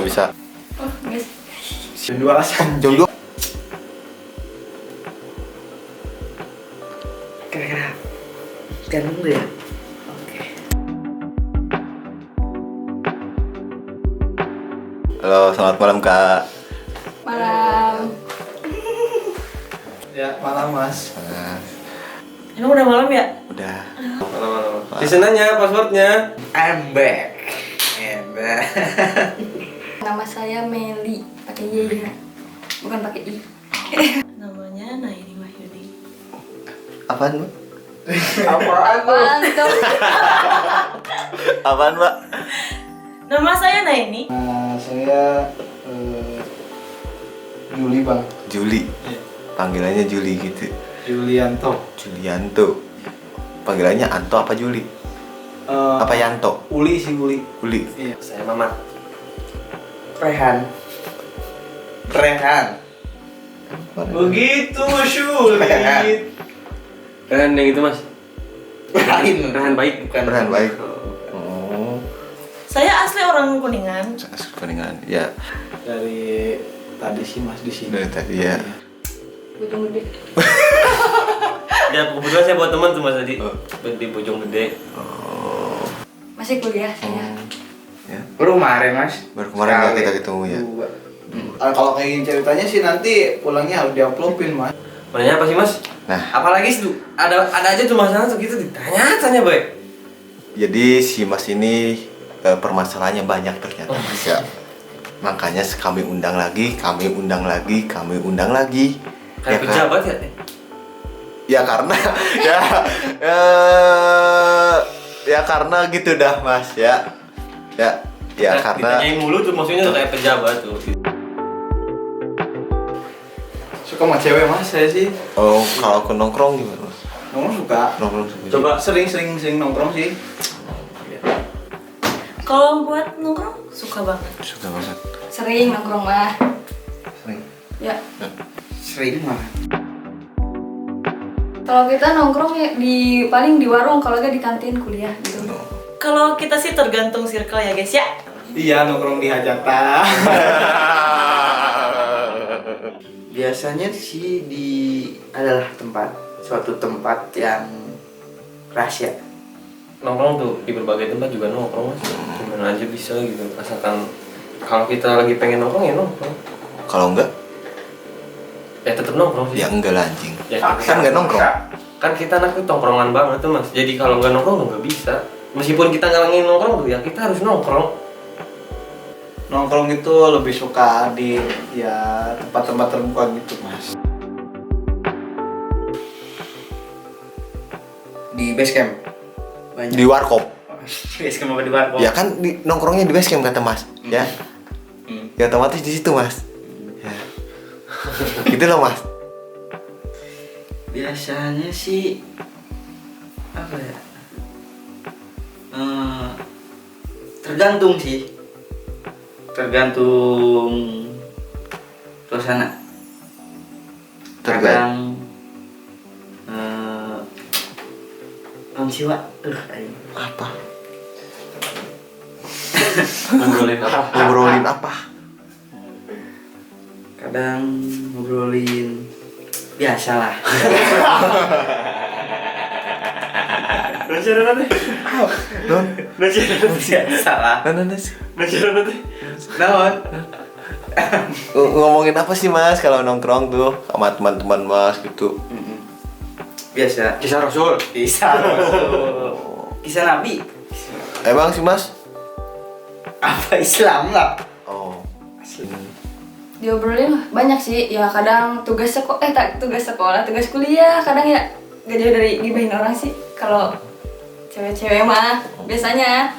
bisa. Oh, guys. Jam 2. Jam 2. Kira-kira sekarang dulu ya. Oke. Halo, selamat malam Kak. Malam. Ya, malam Mas. Emang udah malam ya? Udah. Malam-malam. Seasonannya, passwordnya. I'm back. Nama saya Meli, pakai Y ya. Bukan pakai I. Namanya Nairi Wahyudi. Apaan, Mbak? Apaan tuh? Apaan, Mbak? Nama saya Naini. Saya Juli Bang. Juli. Panggilannya Juli gitu. Julianto. Julianto. Panggilannya Anto apa Juli? Apa Yanto? Uli sih Uli. Uli. Iya. Saya Mamat. Rehan. Begitu sulit. Rehan yang itu mas. Rehan baik. Rehan baik. Oh, Saya asli orang Kuningan. Kuningan. Ya, Dari tadi sih Mas di sini. dari tadi ya. Bojong Gede. Ya kebetulan saya buat teman tuh mas tadi. Oh. Di Bojong Gede. Oh. Masih kuliah saya. Ya. Baru kemarin Mas. Baru kemarin ya kita ketemu ya. Kalau kayak gini ceritanya sih nanti pulangnya harus diuploadin Mas. Mananya apa sih mas? Nah, Apalagi sih tuh ada aja tuh masalah tuh gitu ditanya-tanya boy. jadi si Mas ini permasalahannya banyak ternyata Mas ya. Makanya kami undang lagi. Kayak kan? pejabat ya? Ya karena ya karena gitu dah Mas ya. Ya karena ditanyain mulu tuh maksudnya tuh kayak pejabat tuh. Suka sama cewek Mas saya sih. oh kalau aku nongkrong gimana Mas? Nongkrong suka. Nongkrong suka. Coba. Sering nongkrong sih. Kalau buat nongkrong suka banget. Suka banget. Sering nongkrong mah. Sering. Ya. Sering mah. Kalau kita nongkrong ya paling di warung, kalau nggak di kantin kuliah gitu. Kalau kita sih tergantung circle ya guys ya. Iya nongkrong di hajatan. Biasanya sih adalah suatu tempat yang rahasia. Nongkrong tuh di berbagai tempat juga nongkrong mas. Gimana aja bisa gitu. Asalkan kalau kita lagi pengen nongkrong ya nongkrong. Kalau enggak? Ya tetep nongkrong sih. Ya enggak lah anjing. Ya, Kan enggak nongkrong. Kan kita anak tuh tongkrongan banget tuh mas. Jadi kalau nggak nongkrong nggak bisa. Meskipun kita ngalangin nongkrong tuh ya kita harus nongkrong. Nongkrong itu lebih suka di ya tempat-tempat terbuka gitu Mas. Di base camp. Banyak. Di warkop. Base camp apa di warkop? Ya kan nongkrongnya di base camp kata Mas. Ya. Ya otomatis di situ Mas. Ya. Gitu loh Mas. Biasanya sih apa ya? Tergantung sih. Tergantung suasana. Kadang siwa. Apa? Ngobrolin apa? Ngobrolin apa? Kadang ngobrolin biasalah. Biasalah nanti. Non. Biasalah. Biasalah nanti. Naon? Ngomongin apa sih Mas kalau nongkrong tuh sama teman-teman Mas gitu? Biasa. Kisah Rasul. Kisah Rasul. Kisah Nabi. Emang sih Mas? Apa Islam lah. Oh. Diobrolin banyak sih. Ya kadang tugas sekolah, tugas kuliah. Kadang ya gak jauh dari gibahin orang sih. Kalau cewek-cewek mah biasanya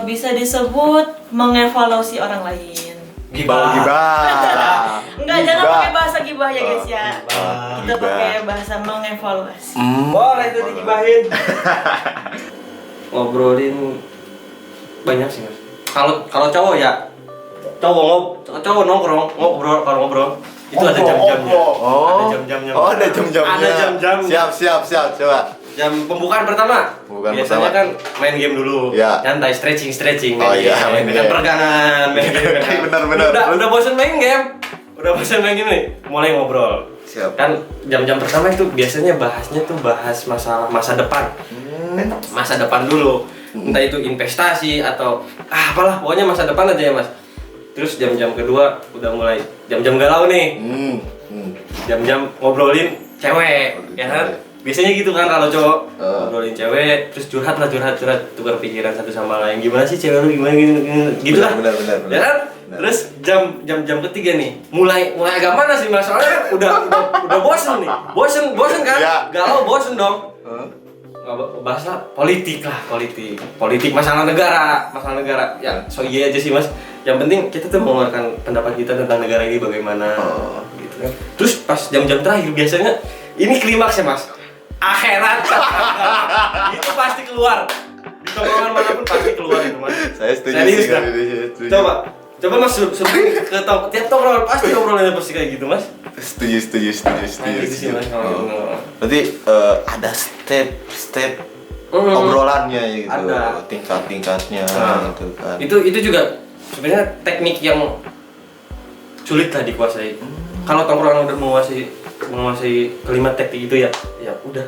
bisa disebut mengevaluasi orang lain. Gibah. Enggak, jangan pakai bahasa gibah ya guys ya. Kita Gibah. pakai bahasa mengevaluasi. Boleh itu digibahin. Ngobrolin banyak sih mas. Kalau cowok ya cowok nongkrong ngobrol itu ada jam-jamnya. Oh. Ada jam-jamnya. Oh, ada jam-jamnya. Ada jam-jamnya. Siap. Coba. jam pembukaan pertama. Pembukaan Biasanya pertama. kan main game dulu. Ya. Nyantai stretching. Oh, Main iya, game. main Dengan game. peregangan, main game. Benar. Udah bosan main game. Udah bosan main game nih, mulai ngobrol. Siap. Kan jam-jam pertama itu biasanya bahasnya tuh bahas masalah masa depan. Masa depan dulu. Entah itu investasi atau apalah, pokoknya masa depan aja ya, Mas. Terus jam-jam kedua udah mulai jam-jam galau nih. Jam-jam ngobrolin cewek, ya kan? Biasanya gitu kan kalau cowok ngobrolin cewek, terus curhat, tukar pikiran satu sama lain. Gimana sih cewek lu gimana gitu lah. Benar. Ya kan? Terus jam ketiga nih, mulai agak mana sih Mas? Soalnya udah bosen nih. Bosen kan? Ya. Galau bosen dong. Bahas lah politik, masalah negara ya so iya aja sih Mas, yang penting kita tuh mengeluarkan pendapat kita tentang negara ini bagaimana gitu kan. Terus pas jam-jam terakhir biasanya ini klimaks ya Mas, akhirat itu pasti keluar di tongkrongan manapun, pasti keluar itu Mas. Saya setuju. Serius sih, dah. setuju. Coba Mas sebelum ke tiap tongkrongan pasti obrolannya pasti kayak gitu Mas. Setuju. Nah, gitu sih Mas kalau gitu. Berarti ada step obrolannya gitu, Ada. tingkat-tingkatnya gitu kan. Itu juga sebenarnya teknik yang sulit lah dikuasai. Kalau tongkrongan udah menguasai kalimat teknik itu ya udah.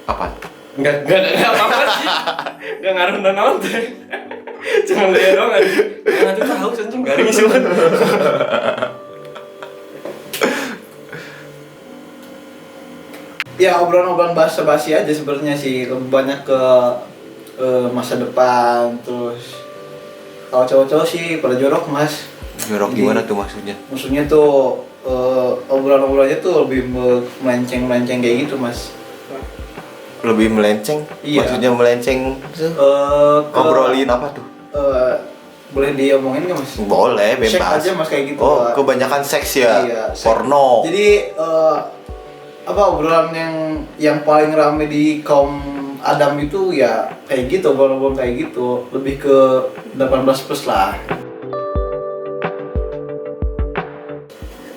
Apa? Enggak apa-apa sih. Enggak ngaruh naon teh. Cuma gaya doang aja. Nanti tahu anjing garing sih. Ya obrolan-obrolan basa-basi aja sebenarnya sih, lebih banyak ke masa depan. Terus kalau cowok-cowok sih pada jorok Mas. Jorok Jadi, gimana tuh maksudnya? Maksudnya tuh obrolan-obrolannya tuh lebih melenceng kayak gitu Mas. Lebih melenceng? Iya. Maksudnya melenceng ngobrolin apa tuh? Boleh diomongin nggak Mas? Boleh, bebas. Seks aja Mas kayak gitu. Oh, Pak. kebanyakan seks ya? Iya, seks. Porno. Jadi obrolan yang paling rame di kaum Adam itu ya kayak gitu, obrolan kayak gitu, lebih ke 18 plus lah.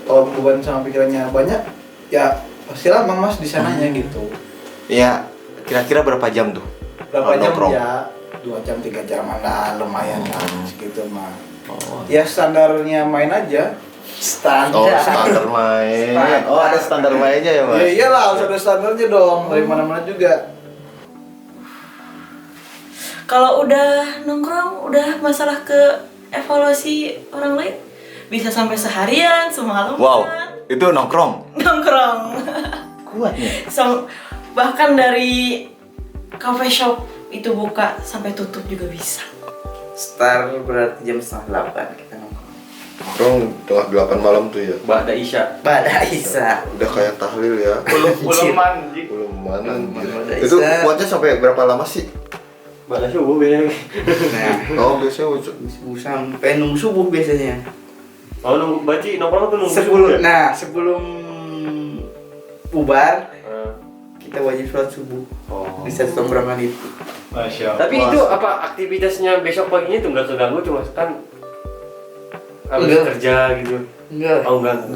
Kalau beban sama pikirannya banyak, ya pasti lama Mas di sananya gitu. Ya, kira-kira berapa jam tuh? Berapa jam nongkrong? ya? 2 jam 3 jam lah, lumayan lah segitu mah. Ya standarnya main aja. Standar. Oh, standar main. Oh, ada standar mainnya ya, Mas? Ya iyalah, harus ada standarnya dong. Dari mana-mana juga. Kalau udah nongkrong, udah masalah ke evaluasi orang lain, bisa sampai seharian, semalaman. Wow, itu nongkrong. Nongkrong. Kuatnya. Bahkan dari cafe shop itu buka sampai tutup juga bisa. Start berarti jam 7:30 kita nongkrong. Nongkrong tengah 8 malam tuh ya. Ba'da Isya. Pada Isa. Udah kayak tahlil ya. Belum mandi. Belum mana. Udah Itu Isya. kuatnya sampai berapa lama sih? Ba'da subuh biasanya. Nah, Oh, biasanya sampai nunggu subuh biasanya. Oh, nongkrong tuh nunggu subuh ya? Sebelum bubar kita wajib sholat subuh Oh. di satu tongkrongan itu. Masya Tapi itu apa aktivitasnya besok paginya tuh nggak keganggu tuh Mas? Kan habis Enggak. kerja gitu. Enggak. Oh enggak.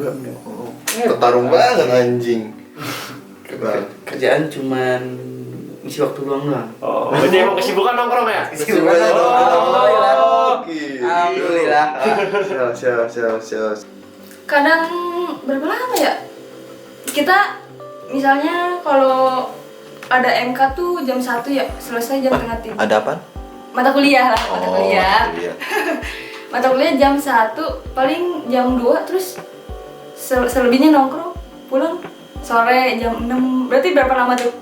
Ketarung banget anjing. Keren. Kerjaan cuman isi waktu luang doang. Oh, berarti emang kesibukan nongkrong ya? Kesibukan Oh, nongkrong. gitu. Alhamdulillah. Siap. Kadang berapa lama ya? Kita misalnya kalau ada MK tuh jam 1 ya, selesai jam tengah 3. Ada apa? Mata kuliah lah, mata Oh, kuliah. iya. Mata kuliah jam 1, paling jam 2, terus selebihnya nongkrong, pulang sore jam 6. Berarti berapa lama tuh?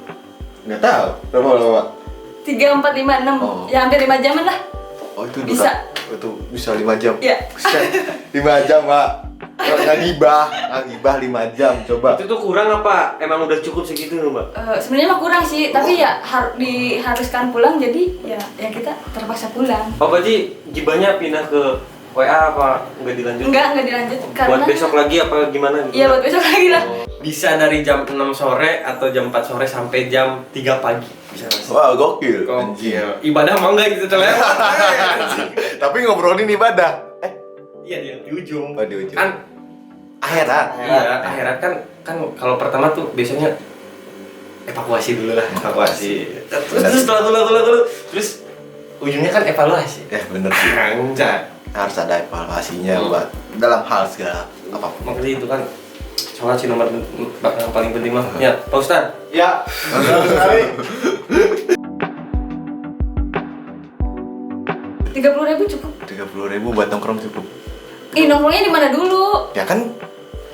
Nggak tahu. Berapa lama? 3, 4, 5, 6. Oh. Ya hampir 5 jaman lah. Oh, itu Bisa. Itu bisa 5 jam. Ya. Buset, 5 jam, Pak. Nggak gibah 5 jam, coba. Itu tuh kurang apa? Emang udah cukup segitu loh, Mbak? Sebenarnya mah kurang sih, tapi ya diharuskan pulang, jadi ya kita terpaksa pulang. Oh, berarti gibahnya pindah ke WA apa nggak dilanjut? Enggak dilanjut karena Buat besok lagi apa gimana gitu? Iya, buat besok lagi lah. Bisa dari jam 6 sore atau jam 4 sore sampai jam 3 pagi. Bisa Mas. Wah, gokil. Gokil. Ibadah mah enggak gitu terlewat. Tapi ngobrolin ibadah. Iya, dia di ujung. Oh, di ujung. Kan Akhirat. iya, akhirat kan kalau pertama tuh biasanya evakuasi dulu lah, evakuasi. Terus lalu, terus ujungnya kan evaluasi. Bener sih. Anjay. Harus ada evaluasinya buat dalam hal segala apapun. Makanya itu kan sholat sih nomor yang paling penting mah. Ya, Pak Ustadz. Ya, benar sekali. 30.000 cukup. 30.000 buat nongkrong cukup. Nongkrongnya di mana dulu? Ya kan,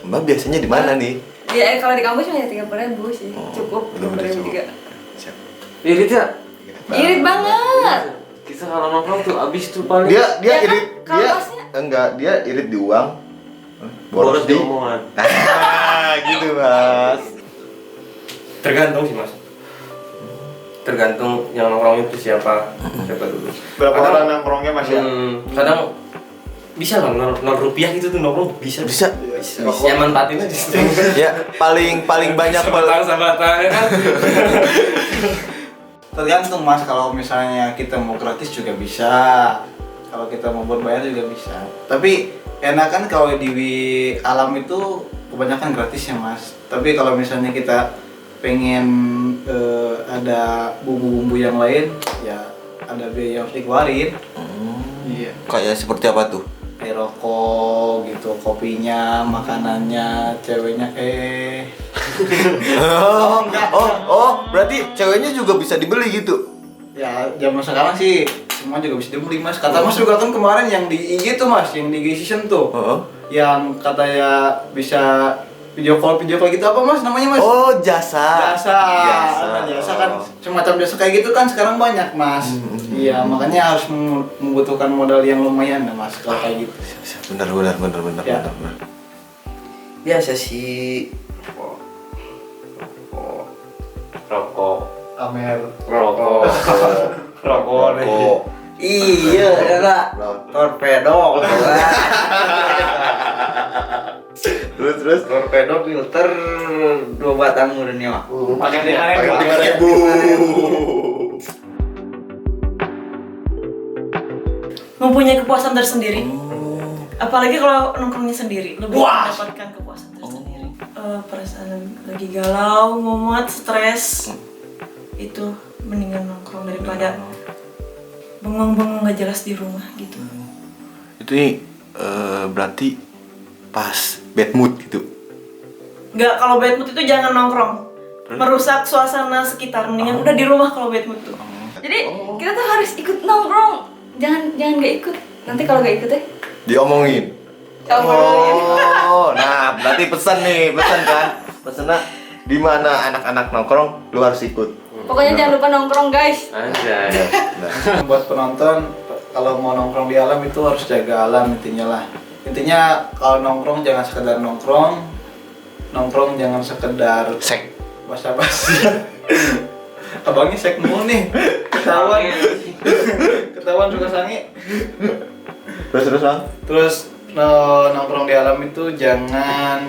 Mbak biasanya di mana nih? Ya kalau di kampus mah ya 30.000 sih. Cukup. Udah 30.000 cukup. juga. Siap. Irit ya? Irit banget. Kita kalau nongkrong tuh abis tuh paling Dia Ya kan, irit, kalau dia masnya- enggak, dia irit di uang. boros di omongan. Nah, gitu Mas. Tergantung sih mas. Tergantung yang nongkrong itu siapa dulu. Berapa Kadang- orang nongkrongnya Mas ya? Kadang bisa lah 0 rupiah gitu tuh nongkrong bisa. Bisa. Ya manfaatin aja. Ya, paling banyak Sahabatan ya kan. Tergantung Mas, kalau misalnya kita mau gratis juga bisa. Kalau kita mau berbayar juga bisa. Tapi enakan kalau di alam itu kebanyakan gratis ya Mas. Tapi kalau misalnya kita pengen ada bumbu-bumbu yang lain, ya ada biaya yang harus dikeluarin. Iya. Kayak seperti apa tuh? Kayak rokok gitu, kopinya, makanannya, ceweknya Berarti ceweknya juga bisa dibeli gitu. ya zaman sekarang sih semua juga bisa dibeli Mas. Kata Mas juga kan kemarin yang di IG tuh Mas, yang di IG Season tuh. Yang katanya bisa video call gitu apa Mas namanya Mas? Oh, jasa. Jasa kan semacam jasa kayak gitu kan sekarang banyak Mas. Iya, makanya harus membutuhkan modal yang lumayan ya Mas kalau kayak gitu. Bener. Ya. Biasa sih. Rokok. Amer. Rokok. Iya, enggak. Torpedo. Terus Torpedo filter 2 batang murni mah. Pakai pakai 5.000. Mempunyai kepuasan tersendiri. Apalagi kalau nongkrongnya sendiri, lebih mendapatkan kepuasan tersendiri. Perasaan lagi galau, mumet, stres, itu mendingan nongkrong daripada bengong-bengong gak jelas di rumah gitu. Itu nih berarti pas bad mood gitu. Nggak, kalau bad mood itu jangan nongkrong, merusak suasana sekitar. Mendingan udah di rumah kalau bad mood tuh. Jadi kita tuh harus ikut nongkrong, jangan nggak ikut. Nanti kalau nggak ikut Diomongin. ngomongin. Nah berarti pesan kan? Pesannya di mana anak-anak nongkrong, lu harus ikut. Pokoknya jangan lupa nongkrong guys. Anjay. Nah, Buat penonton, kalau mau nongkrong di alam itu harus jaga alam intinya lah. Intinya kalau nongkrong jangan sekedar nongkrong jangan sekedar sek. basa-basi. Abangnya sek mulu nih, ketahuan suka sange. Terus Bang? Terus nongkrong di alam itu jangan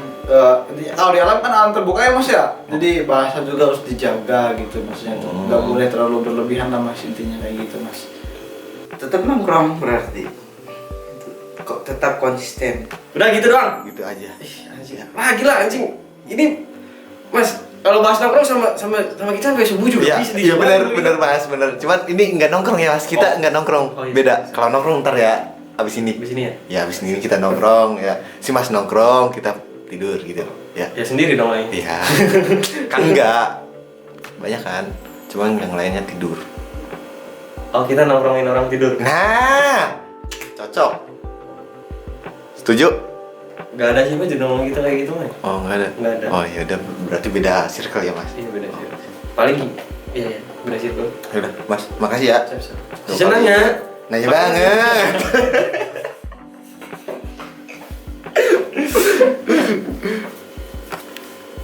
intinya, kalau di alam kan alam terbuka ya Mas ya. Jadi bahasa juga harus dijaga gitu maksudnya tuh. Nggak boleh terlalu berlebihan lah Mas, intinya kayak gitu Mas. Tetap nongkrong berarti. Kok tetap konsisten. Udah gitu doang. Gitu aja. Anjing. Wah gila anjing. Ini Mas, kalau bahas nongkrong sama kita sampai subuh juga Iya, bisa iya benar Mas, benar. Cuman ini nggak nongkrong ya Mas, kita nggak nongkrong. Oh, iya. Beda. Kalau nongkrong ntar ya abis ini. Di sini ya. Ya abis ini kita nongkrong ya. Si Mas nongkrong, kita tidur gitu. Ya. Ya sendiri dong lain. Iya. Kan enggak. Banyak kan. Cuman yang lainnya tidur. Oh, kita nongkrongin orang tidur. Nah, cocok. Setuju? Gak ada sih Mas jadi ngomong kita kayak gitu Mas. Oh, enggak ada. Nggak ada. Oh, ya udah berarti beda circle ya, Mas. Iya beda sih. Paling iya beda sih tuh. Ya udah, Mas. Makasih ya. Senangnya. Nanya banget.